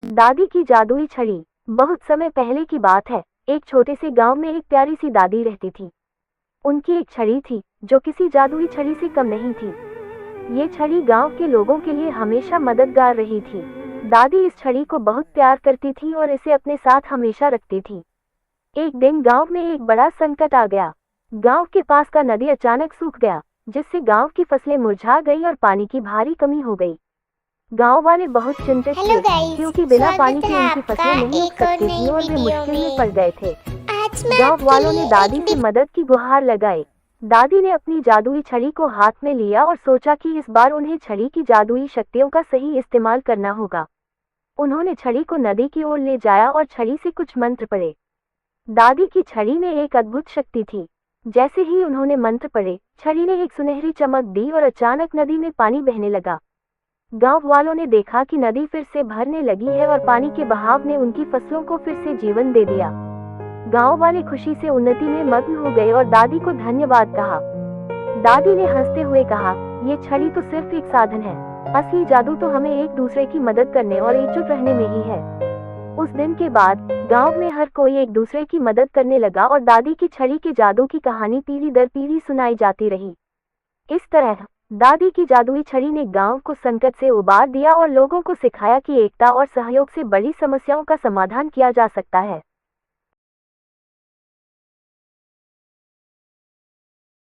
दादी की जादुई छड़ी। बहुत समय पहले की बात है। एक छोटे से गांव में एक प्यारी सी दादी रहती थी। उनकी एक छड़ी थी जो किसी जादुई छड़ी से कम नहीं थी। ये छड़ी गांव के लोगों के लिए हमेशा मददगार रही थी। दादी इस छड़ी को बहुत प्यार करती थी और इसे अपने साथ हमेशा रखती थी। एक दिन गांव में एक बड़ा संकट आ गया। गांव के पास का नदी अचानक सूख गया, जिससे गांव की फसलें मुरझा गई और पानी की भारी कमी हो गई। गांव वाले बहुत चिंतित थे, क्योंकि बिना पानी के उनकी फसलें नहीं उग सकती थी और वे मुश्किल में पड़ गए थे। गांव वालों ने दादी से मदद की गुहार लगाई। दादी ने अपनी जादुई छड़ी को हाथ में लिया और सोचा कि इस बार उन्हें छड़ी की जादुई शक्तियों का सही इस्तेमाल करना होगा। उन्होंने छड़ी को नदी की ओर ले जाया और छड़ी से कुछ मंत्र पढ़े। दादी की छड़ी में एक अद्भुत शक्ति थी। जैसे ही उन्होंने मंत्र पढ़े, छड़ी ने एक सुनहरी चमक दी और अचानक नदी में पानी बहने लगा। गांव वालों ने देखा कि नदी फिर से भरने लगी है और पानी के बहाव ने उनकी फसलों को फिर से जीवन दे दिया। गांव वाले खुशी से उन्नति में मग्न हो गए और दादी को धन्यवाद कहा। दादी ने हंसते हुए कहा, ये छड़ी तो सिर्फ एक साधन है, असली जादू तो हमें एक दूसरे की मदद करने और एकजुट रहने में ही है। उस दिन के बाद गांव में हर कोई एक दूसरे की मदद करने लगा और दादी की छड़ी के जादू की कहानी पीढ़ी दर पीढ़ी सुनाई जाती रही। इस तरह दादी की जादुई छड़ी ने गांव को संकट से उबार दिया और लोगों को सिखाया कि एकता और सहयोग से बड़ी समस्याओं का समाधान किया जा सकता है।